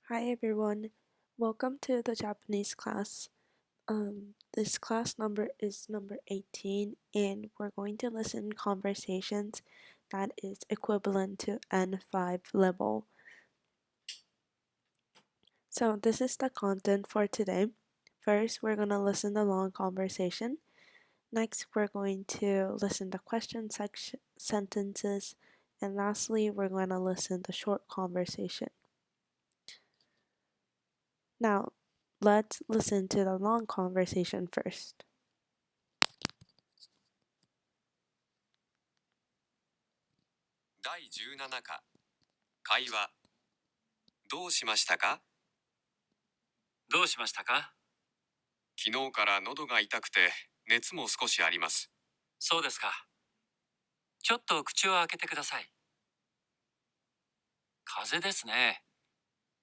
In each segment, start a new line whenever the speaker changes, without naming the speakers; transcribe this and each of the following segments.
Hi everyone, welcome to the Japanese class. This class number is number 18 and we're going to listen conversations that is equivalent to N5 level. So this is the content for today. First, we're going to listen the long conversation. Next, we're going to listen the question section sentences. And lastly, we're going to listen the short conversation. Now, let's listen to the long conversation first.
第17課会話どうしましたか
どうしましたか？
昨日から喉が痛くて熱も少しあります。
そうですか。ちょっと口を開けてください。風邪ですね。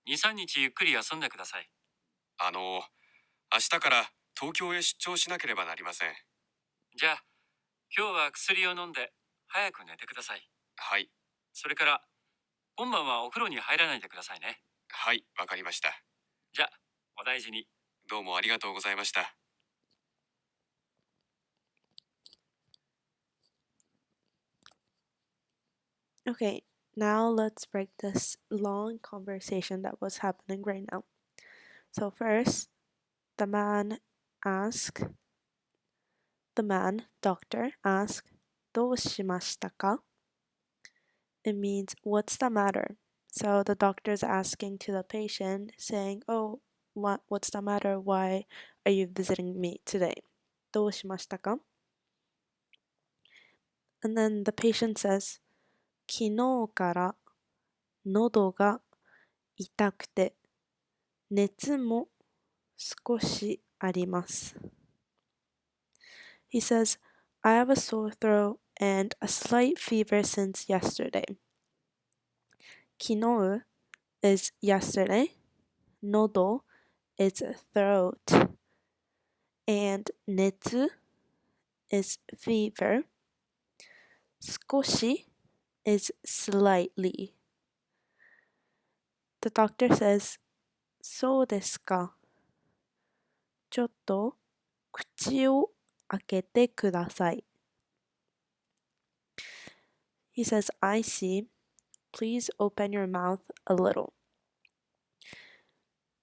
2、3日ゆっくり休んでください。
明日から東京へ出張しなければなりません。
じゃあ、今日は薬を飲んで早く寝てください。
はい、
それから、今晩はお風呂に入らないでくださいね。
はい、わかりました。
じゃあ、お大事に。
どうもありがとうございました。
Okay, now let's break this long conversation that was happening right now. So first, the doctor, asked, どうしましたか? It means, what's the matter? So the doctor's asking to the patient, saying, oh, what's the matter? Why are you visiting me today? どうしましたか? And then the patient says, 昨日から喉が痛くて熱も少しあります。He says, I have a sore throat and a slight fever since yesterday. 昨日 is yesterday, 喉 is throat, and 熱 is fever, 少し is slightly. The doctor says, そうですか。ちょっと口を開けてください。He says, I see. Please open your mouth a little.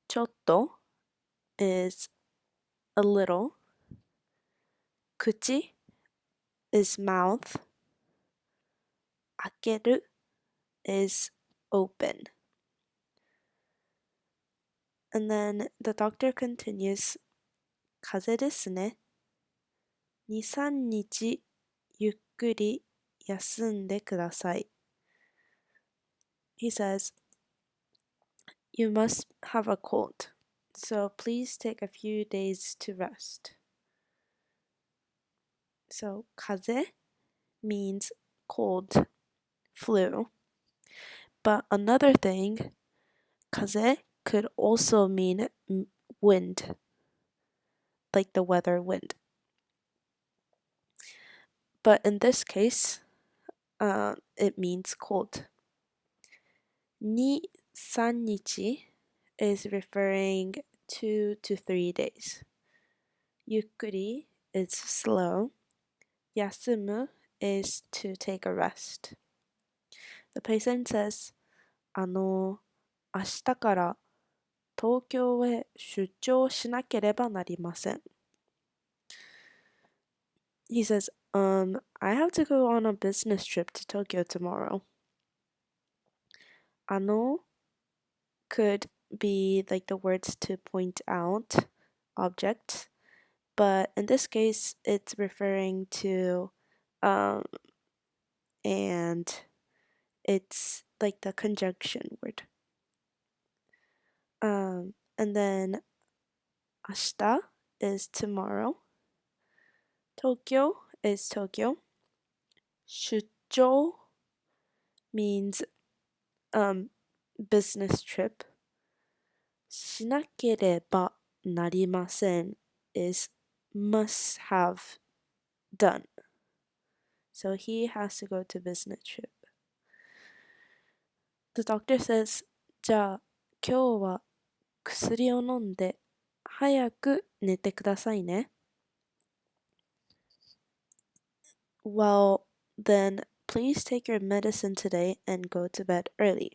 ちょっと is a little. 口 is mouth. 開ける is open. And then the doctor continues, 風邪ですね。2、3日ゆっくり休んでください。He says, you must have a cold, so please take a few days to rest. So, 風邪 means cold, flu. But another thing, 風 could also mean wind, like the weather wind. But in this case, it means cold. 2、3日 is referring 2 to 3 days. ゆっくり is slow. 休む is to take a rest. The patient says, 明日から東京へ出張しなければなりません。He says, I have to go on a business trip to Tokyo tomorrow. could be like the words to point out objects, but in this case, it's referring to, and it's like the conjunction word. And then 明日 is tomorrow. Tokyo is Tokyo. 出張 means business trip. しなければなりません is must have done. So he has to go to business trip. The doctor says, じゃあ今日は薬を飲んで早く寝てくださいね。Well, then please take your medicine today and go to bed early.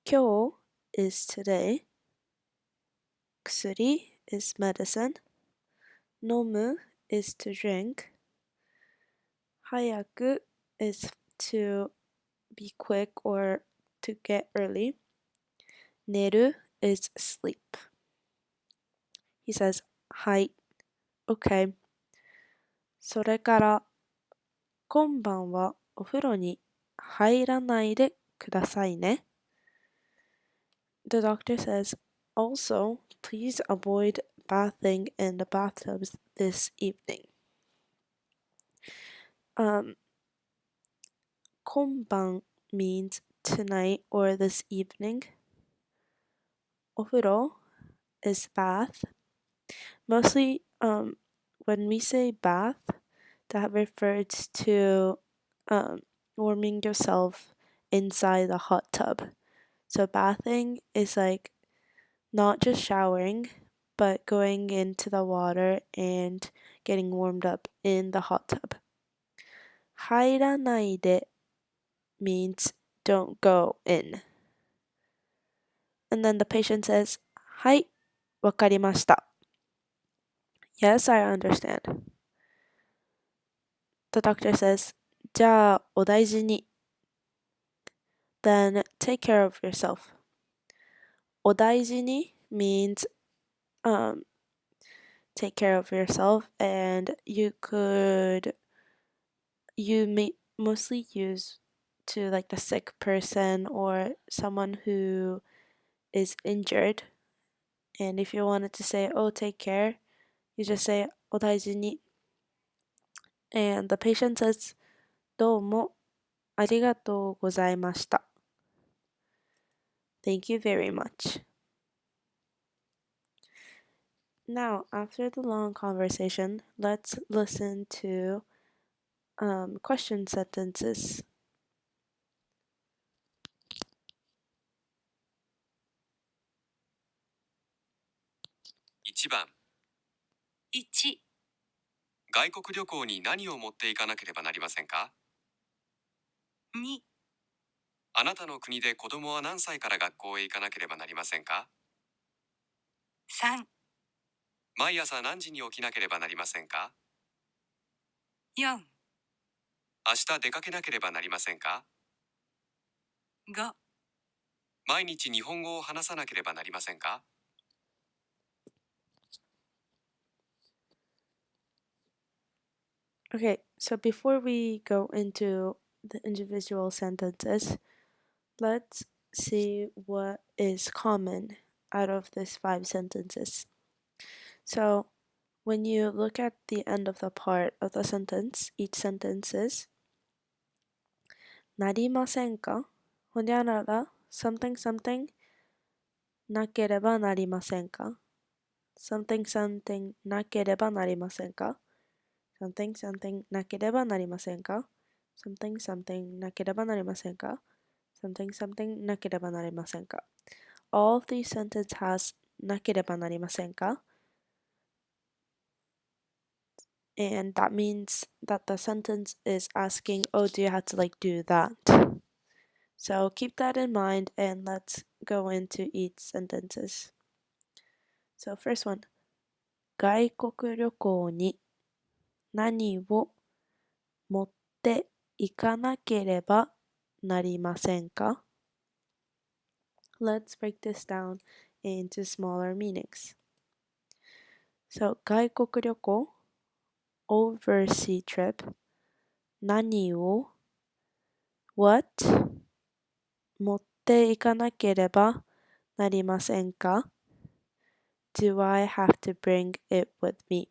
今日 is today. 薬 is medicine. 飲む is to drink. 早く is to be quick or to get early. 寝る is sleep. He says, はい。Okay. それから、今晩はお風呂に入らないでくださいね。The doctor says, also, please avoid bathing in the bathtubs this evening. 今晩 means tonight or this evening. お風呂 is bath. Mostly, when we say bath, that refers to warming yourself inside the hot tub. So bathing is like not just showering, but going into the water and getting warmed up in the hot tub. 入らないで means don't go in. And then the patient says, はい、わかりました。Yes, I understand. The doctor says, じゃあお大事に。Then take care of yourself. お大事に means take care of yourself, and you may mostly use to like the sick person or someone who is injured. And if you wanted to say, oh, take care, you just say お大事に. And the patient says, どうもありがとうございました. Thank you very much. Now, after the long conversation, let's listen to question sentences.
1番、
1、
外国旅行に何を持っていかなければなりませんか？2、あなたの国で子供は何歳から学校へ行かなければなりませんか？
3、
毎朝何時に起きなければなりませんか？
4、
明日出かけなければなりませんか？
5、
毎日日本語を話さなければなりませんか？
Okay, so before we go into the individual sentences, let's see what is common out of these 5 sentences. So, when you look at the end of the part of the sentence, each sentence is なりませんか？ほにゃらら something something なければなりませんか？ something something なければなりませんか？ something something なければなりませんか？ something something なければなりませんか？ something something なければなりませんか？ All of these sentences has なければなりませんか? And that means that the sentence is asking, oh, do you have to like do that? So keep that in mind and let's go into each sentences. So first one, 外国旅行に何を持っていかなければなりませんか? Let's break this down into smaller meanings. So 外国旅行 overseas trip 何を what 持っていかなければなりませんか Do I have to bring it with me?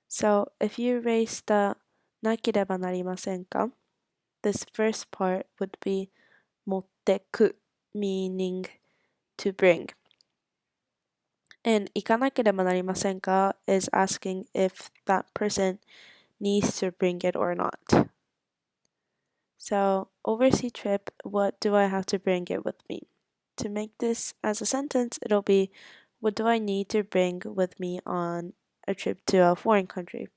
So if you erase the なければなりませんか this first part would be 持ってく meaning to bring. And 行かなければなりませんか is asking if that person needs to bring it or not. So, overseas trip, what do I have to bring it with me? To make this as a sentence, it'll be, what do I need to bring with me on a trip to a foreign country?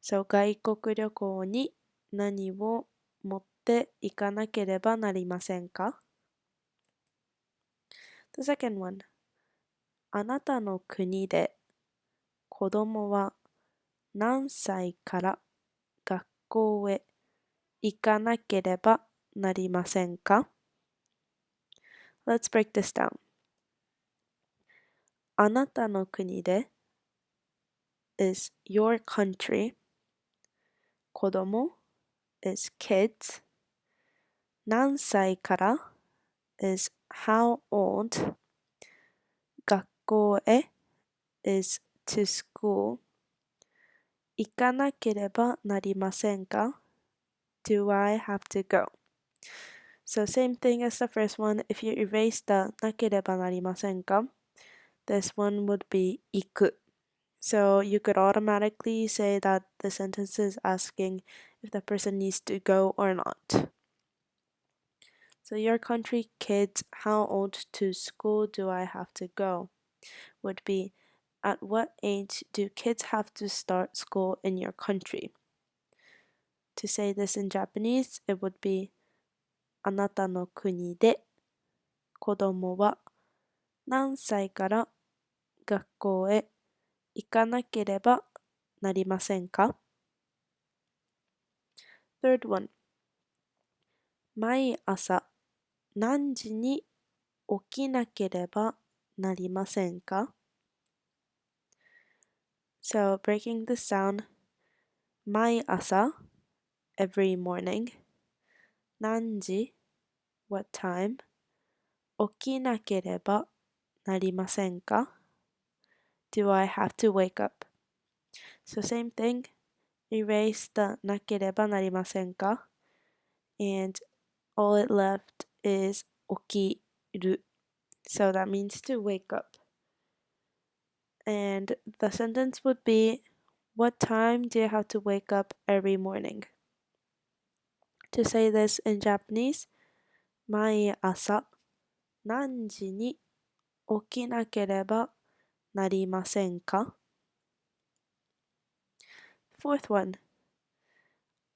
So, 外国旅行に何を持っていかなければなりませんか？ The second one. あなたの国で子供は何歳から学校へ行かなければなりませんか？ Let's break this down. あなたの国で is your country. 子供 is kids. 何歳から is how old. 学校へ is to school. 行かなければなりませんか？ Do I have to go? So same thing as the first one. If you erase the なければなりませんか? This one would be 行く. So you could automatically say that the sentence is asking if the person needs to go or not. So your country kids, how old to school do I have to go? Would be, at what age do kids have to start school in your country? To say this in Japanese, it would be, あなたの国で子供は何歳から学校へ行かなければなりませんか？ Third one. 毎朝何時に起きなければなりませんか？ So breaking this down. 毎朝 every morning. 何時 what time. 起きなければなりませんか？ Do I have to wake up? So same thing. Erase the なければなりませんか and all it left is 起きる. So that means to wake up. And the sentence would be, what time do you have to wake up every morning? To say this in Japanese, 毎朝何時に起きなければなりませんか？ Fourth one.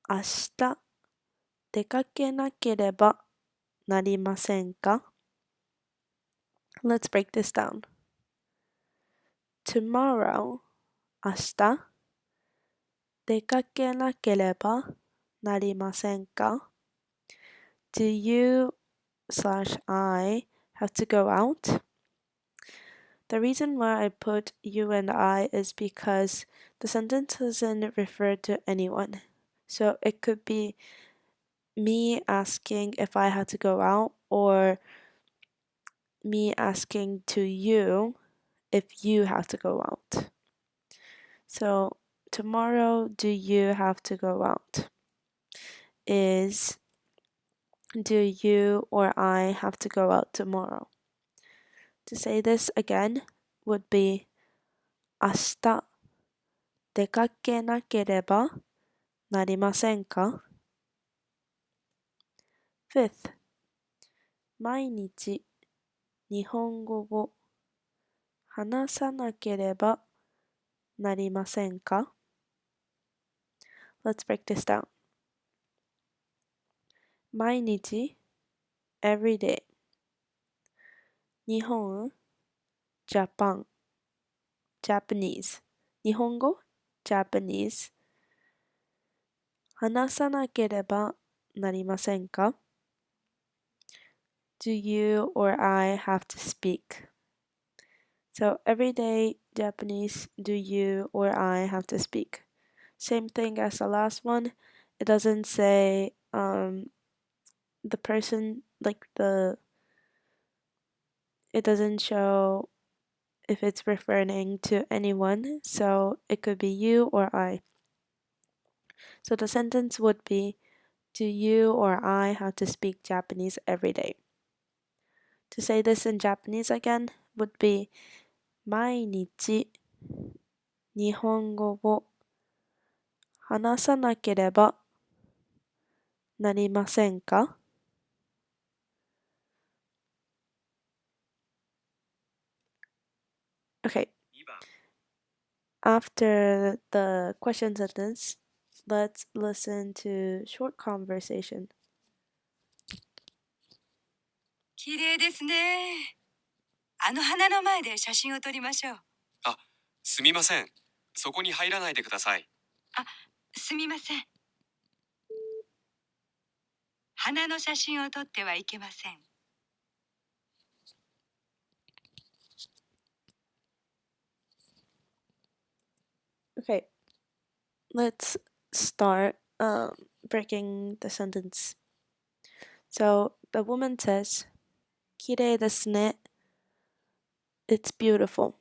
明日出かけなければなりませんか？ Let's break this down. Tomorrow 明日出かけなければなりませんか？ Do you/I have to go out? The reason why I put you and I is because the sentence doesn't refer to anyone. So it could be me asking if I had to go out or me asking to you if you have to go out. So tomorrow, do you have to go out? Is do you or I have to go out tomorrow? To say this again would be 明日出かけなければなりませんか？ Fifth. 毎日日本語を話さなければなりませんか？ Let's break this down. 毎日 every day. 日本 Japan Japanese. 日本語 Japanese. 話さなければなりませんか？ Do you or I have to speak? So everyday Japanese, do you or I have to speak? Same thing as the last one. It doesn't say the person, it doesn't show if it's referring to anyone, so it could be you or I. So the sentence would be, do you or I have to speak Japanese every day? To say this in Japanese again would be, 毎日日本語を話さなければなりませんか? Okay,
2番
after the question sentence, let's listen to short conversation.
綺麗ですね。あの花の前で写真を撮りましょう。
あ、すみません。そこに入らないでください。
すみません。花の写真を撮ってはいけません。
Okay, let's start breaking the sentence. So the woman says, 綺麗ですね. It's beautiful.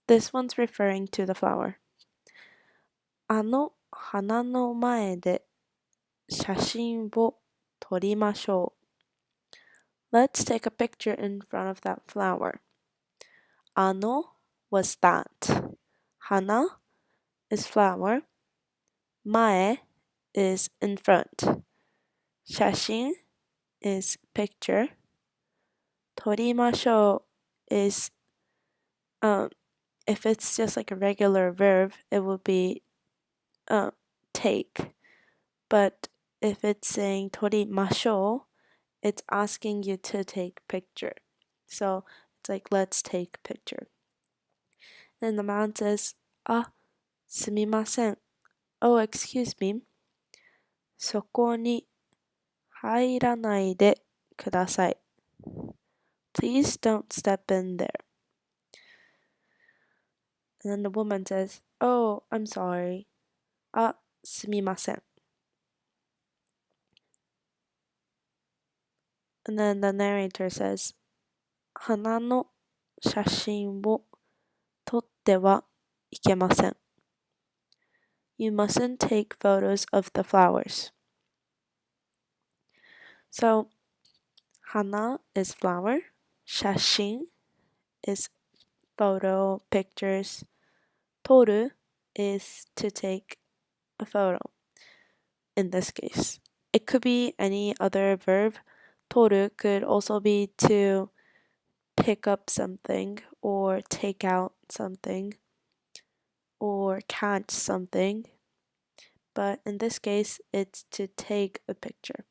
This one's referring to the flower. あの花の前で写真を撮りましょう. Let's take a picture in front of that flower. あの was that. 花 is flower. 前 is in front. 写真 is picture. 撮りましょう is if it's just like a regular verb, it would be take. But if it's saying 撮りましょう, it's asking you to take picture. So it's like let's take picture. Then the man says, あ、すみません. Oh, excuse me. そこに入らないでください. Please don't step in there. And then the woman says, Oh, I'm sorry. あ、すみません. And then the narrator says, 花の写真を撮ってはいけません. You mustn't take photos of the flowers. So, 花 is flower, 写真 is photo, pictures, 撮る is to take a photo in this case. It could be any other verb. 撮る could also be to pick up something or take out something or catch something. But in this case, it's to take a picture.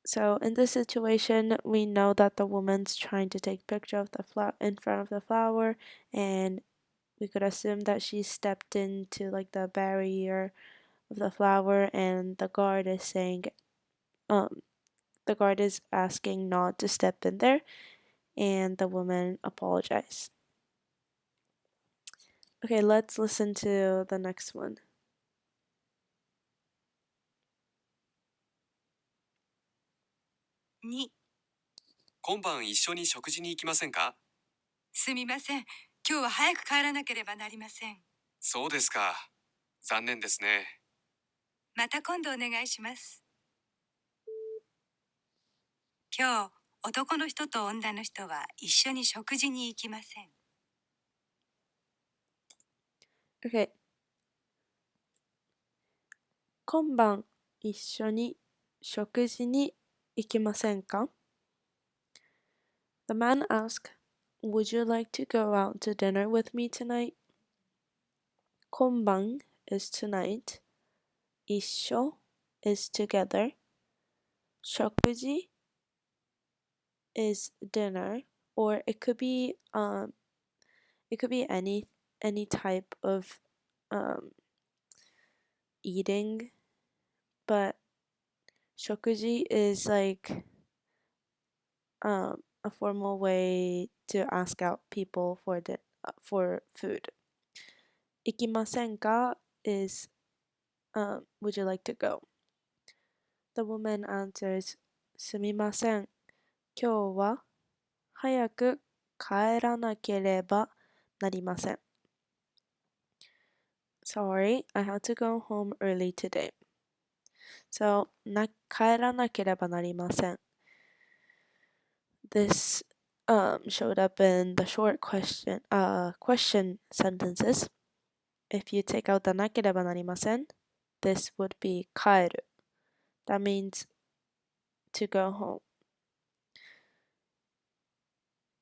So in this situation, we know that the woman's trying to take a picture of the flower in front of the flower, and we could assume that she stepped into like the barrier of the flower, and the guard is saying, the guard is asking not to step in there, and the woman apologized. Okay, let's listen to the next one.
2、
今晩一緒に食事に行きませんか？
すみません。今日は早く帰らなければなりません。
そうですか。残念ですね。
また今度お願いします。今日、男の人と女の人は一緒に食事に行きません。
Okay. 今晩一緒に食事に行きませんか? The man asked, Would you like to go out to dinner with me tonight? 今晩 is tonight. 一緒 is together. 食事 is dinner, or it could be any type of eating, but 食事 is like a formal way to ask out people for food. 行きませんか is would you like to go? The woman answers, すみません。今日は早く帰らなければなりません. Sorry, I had to go home early today. So, 帰らなければなりません. This showed up in the short question sentences. If you take out the なければなりません, this would be 帰る. That means to go home.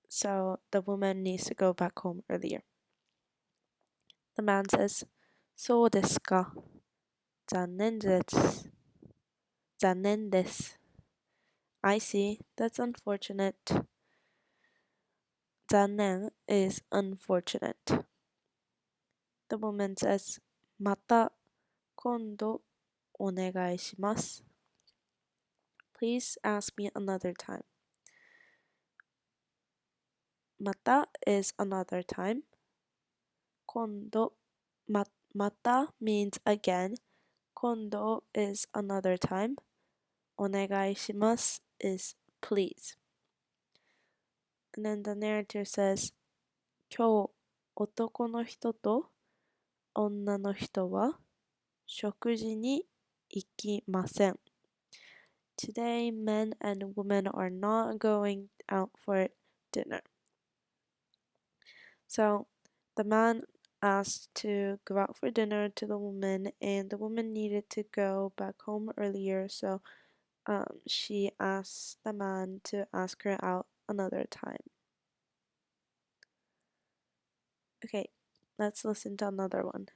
So the woman needs to go back home earlier. The man says, そうですか。残念です。残念です。I see. That's unfortunate. 残念 is unfortunate. The woman says, また今度お願いします。Please ask me another time. また is another time. 今度また means again. 今度 is another time. お願いします is please. And then the narrator says, 今日男の人と女の人は食事に行きません。Today, men and women are not going out for dinner. So, the man asked to go out for dinner to the woman, and the woman needed to go back home earlier, so she asked the man to ask her out another time. Okay, let's listen to another one.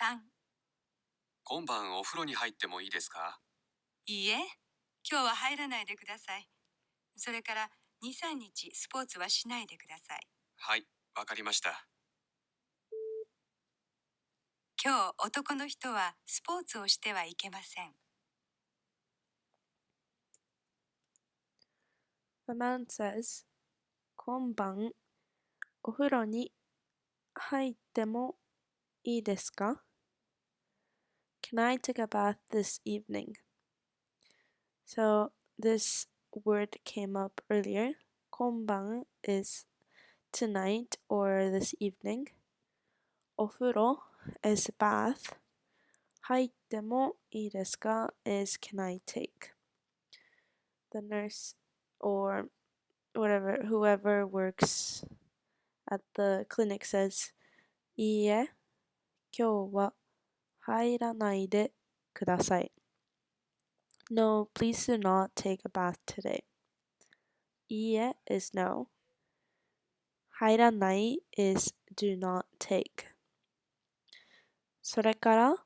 3、
今晩お風呂に入ってもいいですか？
いいえ、今日は入らないでください。それから2、3日スポーツはしないでください。
はい、わかりました。
今日男の人はスポーツをしてはいけません。
The man says, 今晩お風呂に入ってもいいですか? Can I take a bath this evening? So this word came up earlier. 今晩 is tonight or this evening. お風呂 is bath. 入ってもいいですか is can I take? The nurse or whoever works at the clinic says, いいえ、今日は入らないでください。No, please do not take a bath today. いいえ is no. 入らない is do not take. それから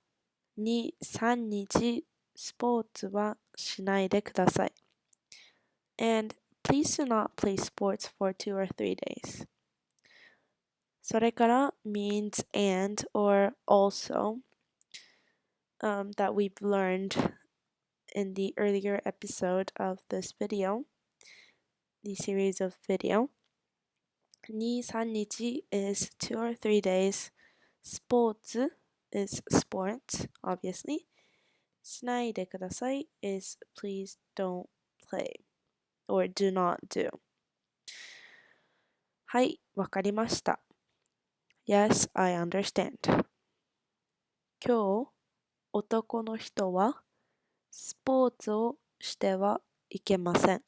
2、3日スポーツはしないでください。And please do not play sports for 2 or 3 days. それから means and or also that we've learned in the earlier episode of this video, the series of video. 2、3日 is 2 or 3 days. スポーツ is sports, obviously. しないでください is please don't play or do not do. はい、わかりました。Yes, I understand. 今日、男の人はスポーツをしてはいけません。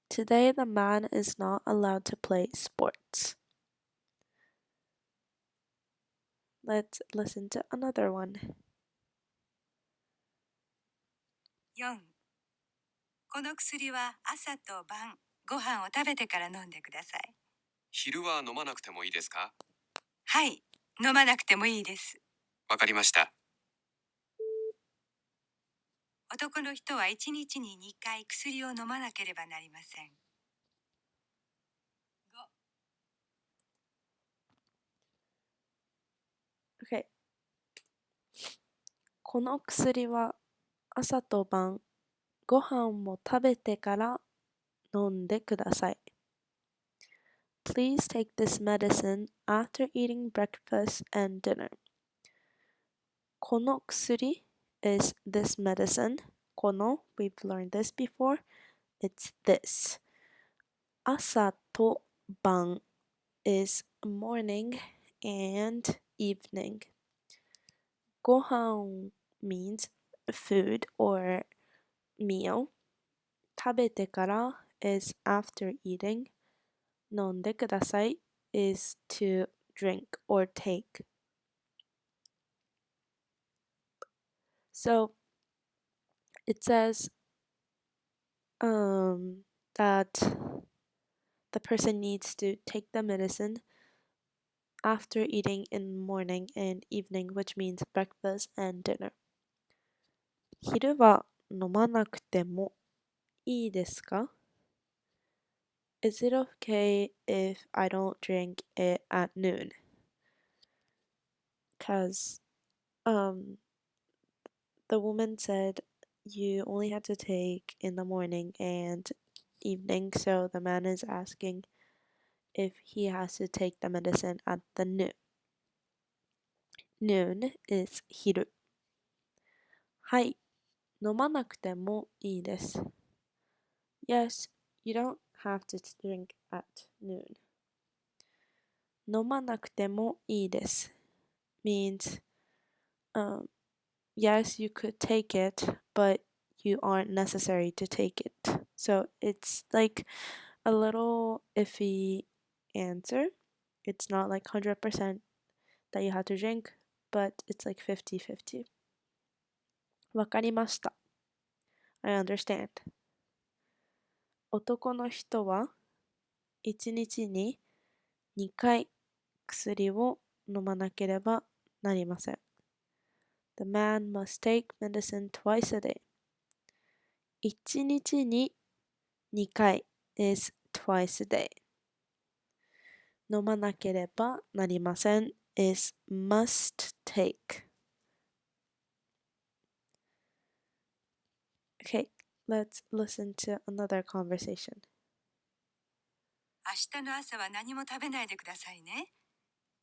Today, the man is not allowed to play sports. Let's listen to another one.
4、この薬は朝と晩、ご飯を食べてから飲んでください。
昼は飲まなくてもいいですか？
はい、飲まなくてもいいです。
わかりました。
男の人は1日に2回薬を飲まなければなりません。
Okay. この薬は朝と晩ご飯も食べてから飲んでください。Please take this medicine after eating breakfast and dinner. この薬 is this medicine. この we've learned this before. It's this. 朝と晩 is morning and evening. ご飯 means food or meal. 食べてから is after eating. 飲んでください is to drink or take. So it says that the person needs to take the medicine after eating in the morning and evening, which means breakfast and dinner. 昼は飲まなくてもいいですか? Is it okay if I don't drink it at noon? Because the woman said you only had to take in the morning and evening, so the man is asking if he has to take the medicine at the noon. Noon is 昼。はい、飲まなくてもいいです。Yes, you don't have to drink at noon. 飲まなくてもいいです means yes, you could take it, but you aren't necessary to take it. So it's like a little iffy answer. It's not like 100% that you have to drink, but it's like 50-50. わかりました。I understand. 男の人は1日に2回薬を飲まなければなりません。The man must take medicine twice a day. 1日に2回 is twice a day. 飲まなければなりません is must take. Okay, let's listen to another conversation.
明日の朝は何も食べないでくださいね。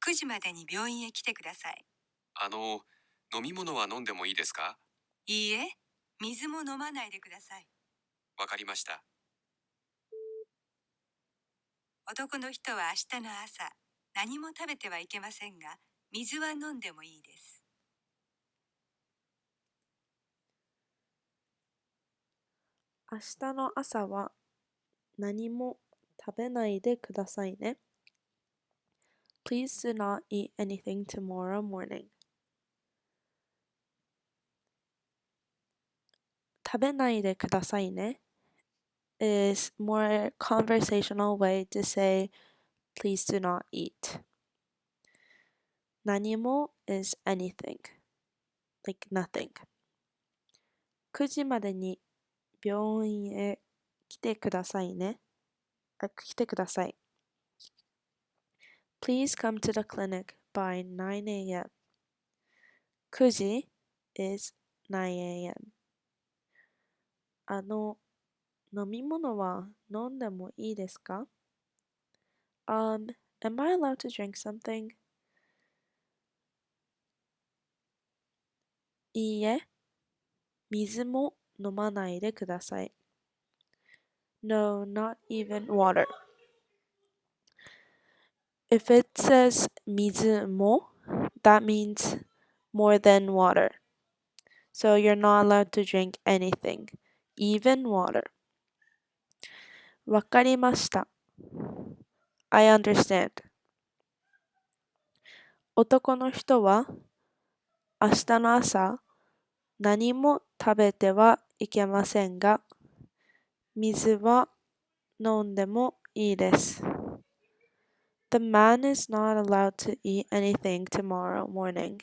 9時までに病院へ来てください。
飲み物は飲んでもいいですか？
いいえ、水も飲まないでください。
わかりました。
男の人は明日の朝、何も食べてはいけませんが、水は飲んでもいいです。
明日の朝は何も食べないでくださいね。Please do not eat anything tomorrow morning. 食べないでくださいね is more conversational way to say please do not eat. 何も is anything, like nothing. 9時までに病院へ来てくださいね。来てください。Please come to the clinic by 9 a.m. 9時 is 9 a.m. 飲み物は飲んでもいいですか? Am I allowed to drink something? いいえ、水も飲まないでください。No, not even water. If it says 水も, that means more than water. So you're not allowed to drink anything, even water. わかりました。I understand. 男の人は明日の朝何も食べてはいけませんが、水は飲んでもいいです。The man is not allowed to eat anything tomorrow morning,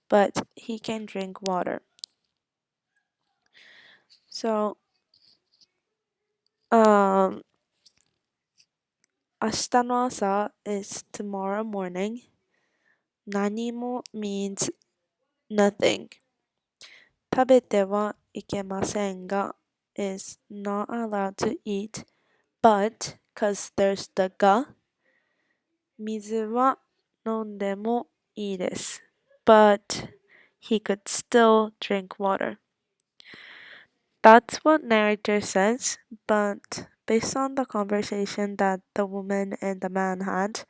but he can drink water. So, 明日の朝 is tomorrow morning. 何も means nothing. 食べてはいけませんが is not allowed to eat, but, cause there's the が、水は飲んでもいいです。But he could still drink water. That's what narrator says, but based on the conversation that the woman and the man had,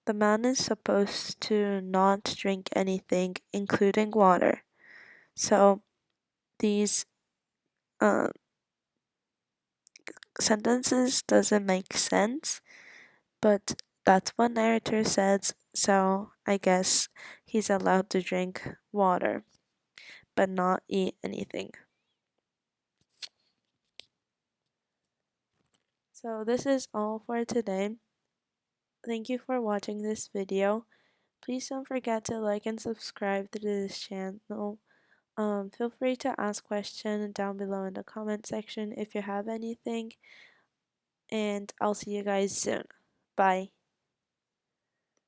the man is supposed to not drink anything, including water. So these sentences doesn't make sense, but that's what narrator says, so I guess he's allowed to drink water. but not eat anything. So this is all for today. Thank you for watching this video. Please don't forget to like and subscribe to this channel. Feel free to ask questions down below in the comment section if you have anything. And I'll see you guys soon. Bye.